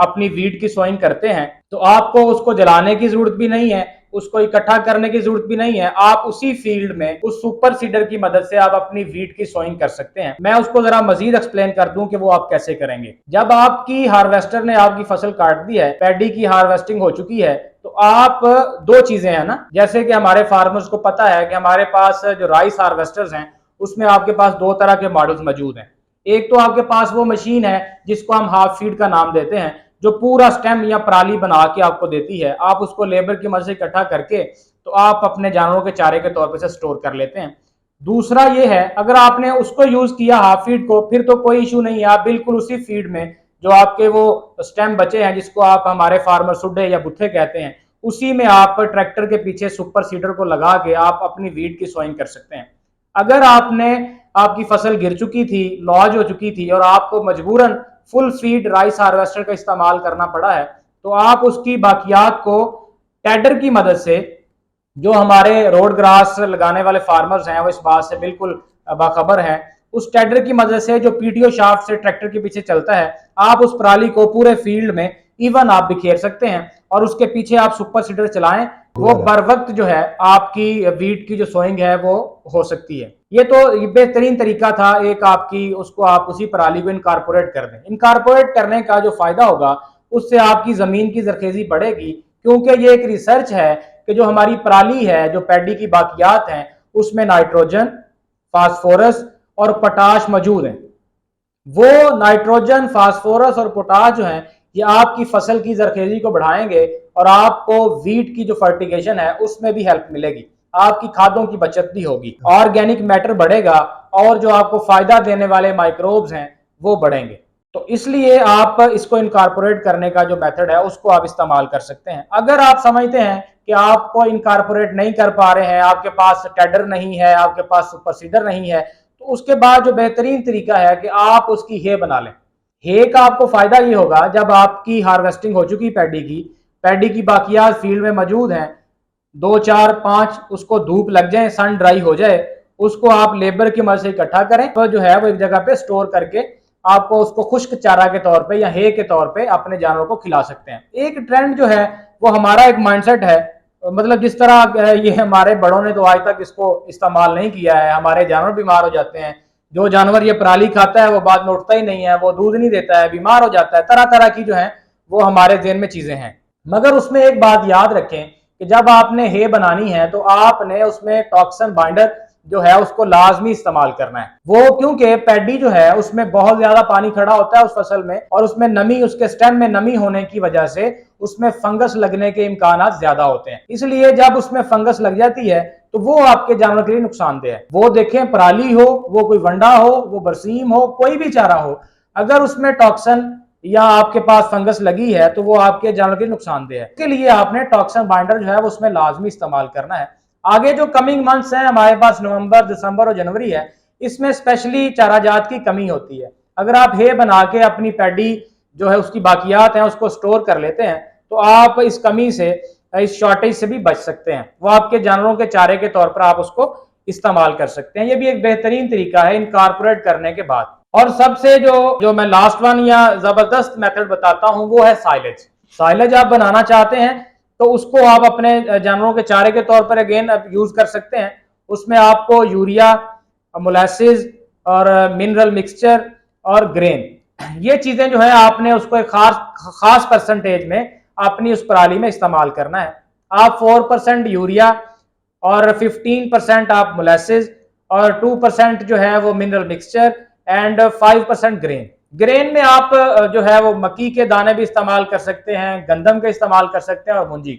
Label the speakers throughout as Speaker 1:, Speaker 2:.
Speaker 1: अपनी वीट की सोइंग करते हैं तो आपको उसको जलाने की जरूरत भी नहीं है, उसको इकट्ठा करने की जरूरत भी नहीं है। आप उसी फील्ड में उस सुपर सीडर की मदद से आप अपनी वीट की सोइंग कर सकते हैं। मैं उसको जरा मजीद एक्सप्लेन कर दूं कि वो आप कैसे करेंगे। जब आपकी हार्वेस्टर ने आपकी फसल काट दी है, पैडी की हार्वेस्टिंग हो चुकी है, तो आप दो चीजें हैं ना, जैसे कि हमारे फार्मर्स को पता है कि हमारे पास जो राइस हार्वेस्टर्स हैं उसमें आपके पास दो तरह के मॉडल्स मौजूद हैं। एक तो आपके पास वो मशीन है जिसको हम हाफ फीड का नाम देते हैं, जो पूरा स्टेम या पराली बना के आपको देती है। आप उसको लेबर की मदद से इकट्ठा करके तो आप अपने जानवरों के चारे के तौर पर से स्टोर कर लेते हैं। दूसरा ये है, अगर आपने उसको यूज किया हाफ फीड को, फिर तो कोई इशू नहीं है, आप बिल्कुल उसी फीड में जो आपके वो स्टेम बचे हैं, जिसको आप हमारे फार्मर सुड्डे या बुत्थे कहते हैं, उसी में आप ट्रैक्टर के पीछे सुपर सीडर को लगा के आप अपनी वीट की सोइंग कर सकते हैं। अगर आपकी फसल गिर चुकी थी, लॉज हो चुकी थी और आपको मजबूरन फुल फीड राइस हार्वेस्टर का इस्तेमाल करना पड़ा है, तो आप उसकी बाकियात को टेडर की मदद से, जो हमारे रोड ग्रास लगाने वाले फार्मर्स हैं वो इस बात से बिल्कुल बाखबर हैं, उस टेडर की मदद से जो पीटीओ शाफ्ट से ट्रैक्टर के पीछे चलता है, आप उस पराली को पूरे फील्ड में इवन आप बिखेर सकते हैं और उसके पीछे आप सुपर सीडर चलाएं, वो बर वक्त जो है आपकी वीट की जो सोइंग है वो हो सकती है। ये तो बेहतरीन तरीका था एक आपकी, उसको आप उसी पराली को इनकारपोरेट कर दें। इनकारपोरेट करने का जो फायदा होगा उससे आपकी जमीन की जरखेजी बढ़ेगी, क्योंकि ये एक रिसर्च है कि जो हमारी पराली है, जो पैडी की बाकियात हैं, उसमें नाइट्रोजन, फास्फोरस और पोटाश मौजूद है। वो नाइट्रोजन, फास्फोरस और पोटाश जो है ये आपकी फसल की जरखेजी को बढ़ाएंगे और आपको वीट की जो फर्टिगेशन है उसमें भी हेल्प मिलेगी, आपकी खादों की बचत भी होगी, ऑर्गेनिक मैटर बढ़ेगा और जो आपको फायदा देने वाले माइक्रोब्स हैं वो बढ़ेंगे। तो इसलिए आप इसको इनकारपोरेट करने का जो मेथड है उसको आप इस्तेमाल कर सकते हैं। अगर आप समझते हैं कि आपको इनकारपोरेट नहीं कर पा रहे हैं, आपके पास टेडर नहीं है, आपके पास सुपर सीडर नहीं है, तो उसके बाद जो बेहतरीन तरीका है कि आप उसकी हे बना लें। हे का आपको फायदा ये होगा, जब आपकी हार्वेस्टिंग हो चुकी पैडी की बाकियात फील्ड में मौजूद हैं, 2 4 5 उसको धूप लग जाए, सन ड्राई हो जाए, उसको आप लेबर की मदद से इकट्ठा करें तो जो है वो एक जगह पे स्टोर करके आपको उसको खुश्क चारा के तौर पे या हे के तौर पे अपने जानवरों को खिला सकते हैं। एक ट्रेंड जो है वो हमारा एक माइंडसेट है, मतलब जिस तरह ये हमारे बड़ों ने तो आज तक इसको इस्तेमाल नहीं किया है, हमारे जानवर बीमार हो जाते हैं। जो जानवर ये पराली खाता है वो बाद में उठता ही नहीं है, वो दूध नहीं देता है, बीमार हो जाता है, तरह तरह की जो है वो हमारे ज़हन में चीजें हैं। मगर उसमें एक बात याद रखें कि जब आपने हे बनानी है तो आपने उसमें टॉक्सिन बाइंडर जो है उसको लाजमी इस्तेमाल करना है। वो क्योंकि पैडी जो है उसमें बहुत ज्यादा पानी खड़ा होता है उस फसल में, और उसमें नमी, उसके स्टेम में नमी होने की वजह से उसमें फंगस लगने के इम्कान ज्यादा होते हैं। इसलिए जब उसमें फंगस लग जाती है तो वो आपके जानवर के लिए नुकसानदेह है। वो देखें, पराली हो, वो कोई वंडा हो, वो बरसीम हो, कोई भी चारा हो, अगर उसमें टॉक्सिन या आपके पास फंगस लगी है तो वो आपके जानवर के नुकसानदेह है। इसके लिए आपने टॉक्सिन बाइंडर जो है वो उसमें लाजमी इस्तेमाल करना है। आगे जो कमिंग मंथ्स हैं हमारे पास, नवंबर, दिसंबर और जनवरी है, इसमें स्पेशली चारा जात की कमी होती है। अगर आप हे बना के अपनी पैडी जो है उसकी बाकियात हैं उसको स्टोर कर लेते हैं तो आप इस कमी से, इस शॉर्टेज से भी बच सकते हैं। वो आपके जानवरों के चारे के तौर पर आप उसको इस्तेमाल कर सकते हैं। ये भी एक बेहतरीन तरीका है इनकारपोरेट करने के बाद। और सबसे जो मैं लास्ट वन या जबरदस्त मेथड बताता हूं वो है साइलेज। साइलेज आप बनाना चाहते हैं तो उसको आप अपने जानवरों के चारे के तौर पर अगेन यूज कर सकते हैं। उसमें आपको यूरिया, मोलासिस और मिनरल मिक्सचर और ग्रेन, ये चीजें जो है आपने उसको एक खास परसेंटेज में अपनी उस पराली में इस्तेमाल करना है। आप 4% यूरिया और 15% आप मोलासिस और 2% जो है वो मिनरल मिक्सचर एंड 5% ग्रेन में आप जो है वो मक्की के दाने भी इस्तेमाल कर सकते हैं, गंदम के इस्तेमाल कर सकते हैं और मुंजी।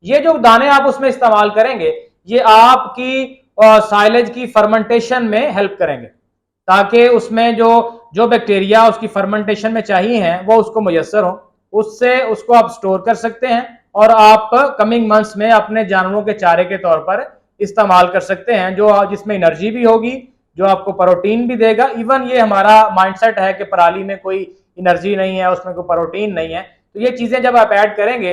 Speaker 1: ये जो दाने आप उसमें इस्तेमाल करेंगे ये आपकी साइलेज की फर्मेंटेशन में हेल्प करेंगे, ताकि उसमें जो बैक्टीरिया उसकी फर्मेंटेशन में चाहिए हैं वो उसको मुयस्सर हो, उससे उसको आप स्टोर कर सकते हैं और आप कमिंग मंथ्स में अपने जानवरों के चारे के तौर पर इस्तेमाल कर सकते हैं, जो जिसमें एनर्जी भी होगी, जो आपको प्रोटीन भी देगा। इवन ये हमारा माइंडसेट है कि पराली में कोई एनर्जी नहीं है, उसमें कोई प्रोटीन नहीं है, तो ये चीजें जब आप ऐड करेंगे